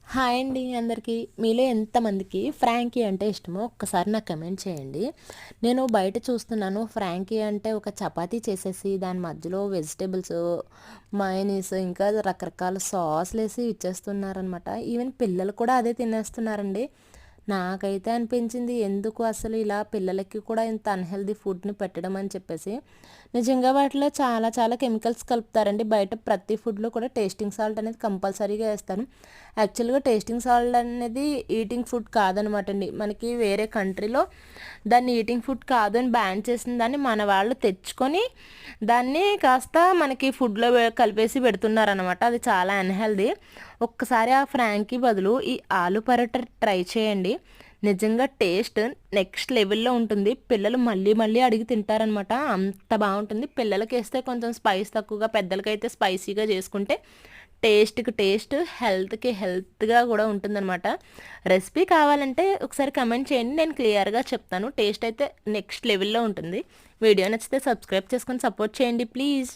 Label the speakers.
Speaker 1: Hi అండి అందరికీ. మీలో ఎంతమందికి ఫ్రాంకీ అంటే ఇష్టమో ఒక్కసారి నాకు కమెంట్ చేయండి. నేను బయట చూస్తున్నాను ఫ్రాంకీ అంటే ఒక చపాతీ చేసేసి దాని మధ్యలో వెజిటేబుల్స్, మయోనీస్ ఇంకా రకరకాల సాస్లు వేసి ఇచ్చేస్తున్నారనమాట. ఈవెన్ పిల్లలు కూడా అదే తినేస్తున్నారండి. నాకైతే అనిపించింది ఎందుకు అసలు ఇలా పిల్లలకి కూడా ఇంత అన్‌హెల్తీ ఫుడ్‌ని పెట్టడం అని చెప్పేసి. నిజంగా వాటిలో చాలా చాలా కెమికల్స్ కలుపుతారండి. బయట ప్రతి ఫుడ్‌లో కూడా టేస్టింగ్ సాల్ట్ అనేది కంపల్సరీగా ఏస్తారు. యాక్చువల్‌గా టేస్టింగ్ సాల్ట్ అనేది ఈటింగ్ ఫుడ్ కాదనమాట అండి. మనకి వేరే కంట్రీలో దాన్ని ఈటింగ్ ఫుడ్ కాదు అని బ్యాన్ చేసిన దాన్ని మన వాళ్ళు తెచ్చుకొని దాన్ని కాస్త మనకి ఫుడ్‌లో కలిపేసి పెడుతున్నారనమాట. అది చాలా అన్‌హెల్తీ. ఒక్కసారి ఆ ఫ్రాంకీ బదులు ఈ ఆలు పరోటా ట్రై చేయండి. నిజంగా టేస్ట్ నెక్స్ట్ లెవెల్‌లో ఉంటుంది. పిల్లలు మళ్ళీ మళ్ళీ అడిగి తింటారనమాట. అంత బావుంటుంది. పిల్లలకేస్తే కొంచెం స్పైస్ తక్కువగా, పెద్దలకైతే స్పైసీగా చేసుకుంటే టేస్ట్‌కి టేస్ట్, హెల్త్‌కి హెల్త్‌గా కూడా ఉంటుందనమాట. రెసిపీ కావాలంటే ఒకసారి కమెంట్ చేయండి. నేను క్లియర్‌గా చెప్తాను. టేస్ట్ అయితే నెక్స్ట్ లెవెల్‌లో ఉంటుంది. వీడియో నచ్చితే సబ్స్క్రైబ్ చేసుకొని సపోర్ట్ చేయండి ప్లీజ్.